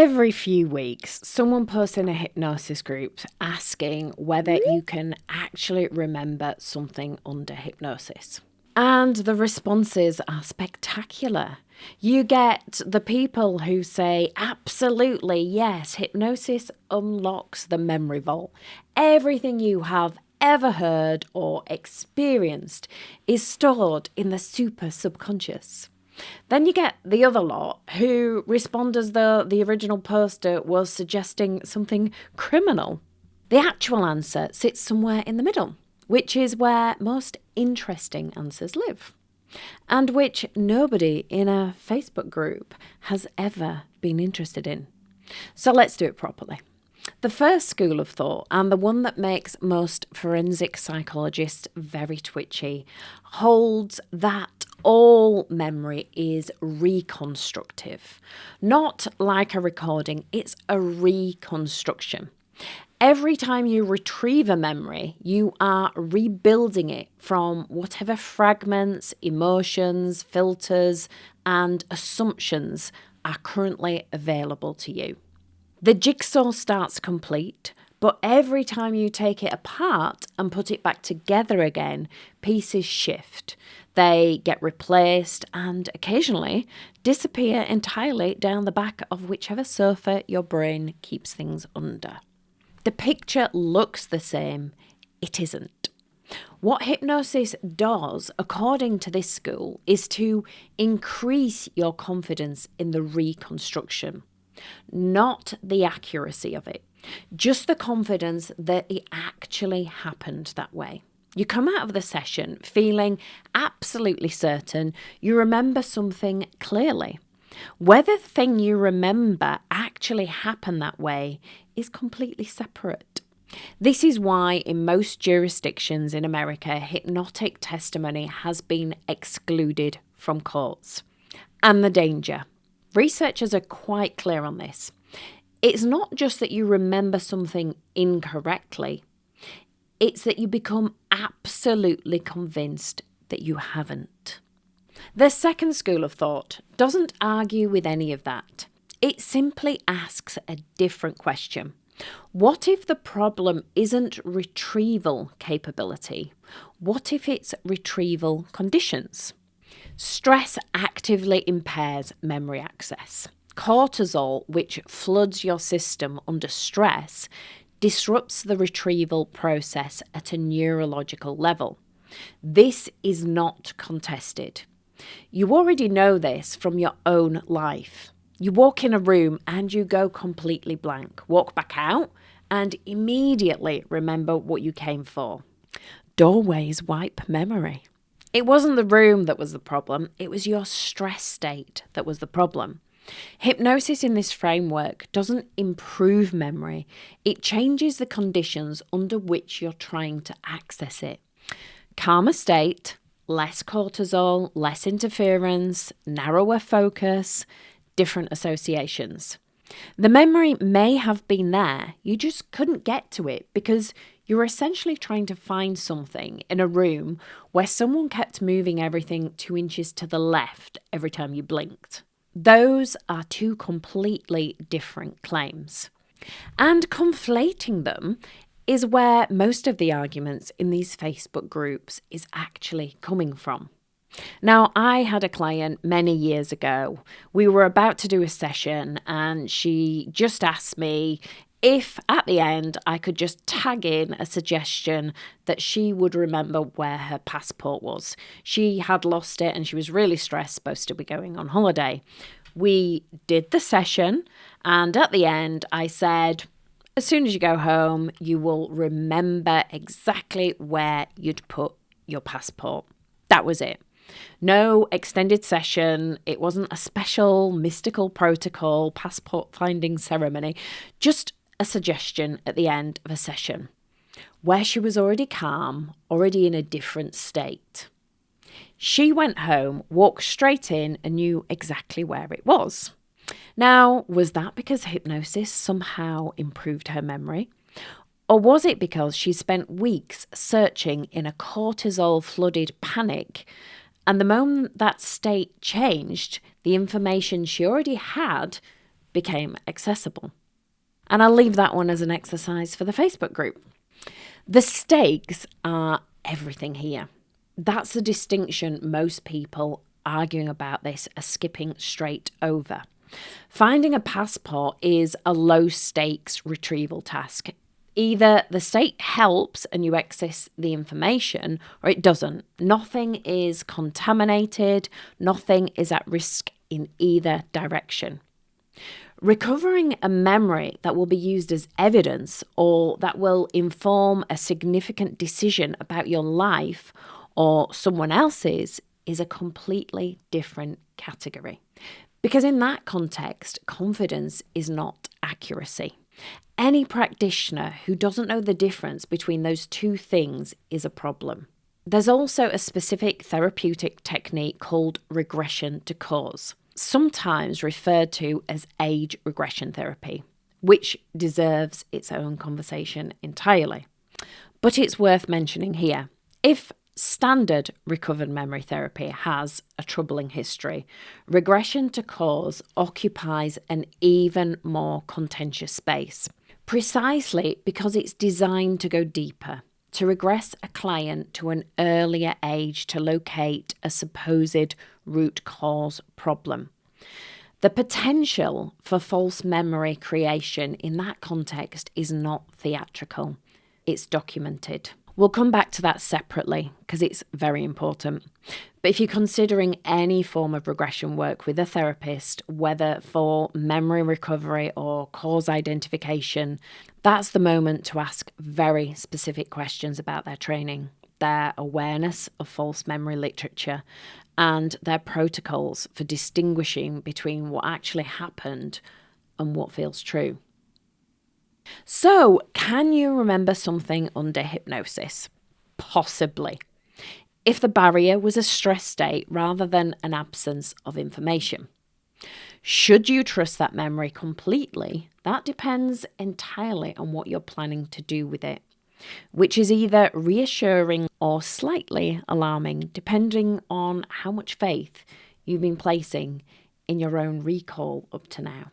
Every few weeks, someone posts in a hypnosis group asking whether you can actually remember something under hypnosis. And the responses are spectacular. You get the people who say, absolutely, yes, hypnosis unlocks the memory vault. Everything you have ever heard or experienced is stored in the super subconscious. Then you get the other lot who respond as though the original poster was suggesting something criminal. The actual answer sits somewhere in the middle, which is where most interesting answers live, and which nobody in a Facebook group has ever been interested in. So let's do it properly. The first school of thought, and the one that makes most forensic psychologists very twitchy, holds that all memory is reconstructive. Not like a recording, it's a reconstruction. Every time you retrieve a memory, you are rebuilding it from whatever fragments, emotions, filters, and assumptions are currently available to you. The jigsaw starts complete, but every time you take it apart and put it back together again, pieces shift. They get replaced and occasionally disappear entirely down the back of whichever sofa your brain keeps things under. The picture looks the same, it isn't. What hypnosis does, according to this school, is to increase your confidence in the reconstruction, not the accuracy of it, just the confidence that it actually happened that way. You come out of the session feeling absolutely certain you remember something clearly. Whether the thing you remember actually happened that way is completely separate. This is why in most jurisdictions in America, hypnotic testimony has been excluded from courts. And the danger. Researchers are quite clear on this. It's not just that you remember something incorrectly. It's that you become absolutely convinced that you haven't. The second school of thought doesn't argue with any of that. It simply asks a different question. What if the problem isn't retrieval capability? What if it's retrieval conditions? Stress actively impairs memory access. Cortisol, which floods your system under stress, disrupts the retrieval process at a neurological level. This is not contested. You already know this from your own life. You walk in a room and you go completely blank. Walk back out and immediately remember what you came for. Doorways wipe memory. It wasn't the room that was the problem, it was your stress state that was the problem. Hypnosis in this framework doesn't improve memory, it changes the conditions under which you're trying to access it. Calmer state, less cortisol, less interference, narrower focus, different associations. The memory may have been there, you just couldn't get to it because you're essentially trying to find something in a room where someone kept moving everything 2 inches to the left every time you blinked. Those are two completely different claims. And conflating them is where most of the arguments in these Facebook groups is actually coming from. Now, I had a client many years ago. We were about to do a session and she just asked me if at the end I could just tag in a suggestion that she would remember where her passport was. She had lost it and she was really stressed, supposed to be going on holiday. We did the session and at the end I said, as soon as you go home, you will remember exactly where you'd put your passport. That was it. No extended session. It wasn't a special mystical protocol, passport finding ceremony, just a suggestion at the end of a session where she was already calm, already in a different state. She went home, walked straight in and knew exactly where it was. Now, was that because hypnosis somehow improved her memory? Or was it because she spent weeks searching in a cortisol-flooded panic, and the moment that state changed, the information she already had became accessible. And I'll leave that one as an exercise for the Facebook group. The stakes are everything here. That's the distinction most people arguing about this are skipping straight over. Finding a passport is a low-stakes retrieval task. Either the state helps and you access the information, or it doesn't. Nothing is contaminated, nothing is at risk in either direction. Recovering a memory that will be used as evidence or that will inform a significant decision about your life or someone else's is a completely different category. Because in that context, confidence is not accuracy. Any practitioner who doesn't know the difference between those two things is a problem. There's also a specific therapeutic technique called regression to cause, sometimes referred to as age regression therapy, which deserves its own conversation entirely. But it's worth mentioning here. If standard recovered memory therapy has a troubling history, regression to cause occupies an even more contentious space, precisely because it's designed to go deeper, to regress a client to an earlier age to locate a supposed root cause problem. The potential for false memory creation in that context is not theatrical, it's documented. We'll come back to that separately because it's very important. But if you're considering any form of regression work with a therapist, whether for memory recovery or cause identification, that's the moment to ask very specific questions about their training, their awareness of false memory literature, and their protocols for distinguishing between what actually happened and what feels true. So, can you remember something under hypnosis? Possibly. If the barrier was a stress state rather than an absence of information. Should you trust that memory completely? That depends entirely on what you're planning to do with it, which is either reassuring or slightly alarming, depending on how much faith you've been placing in your own recall up to now.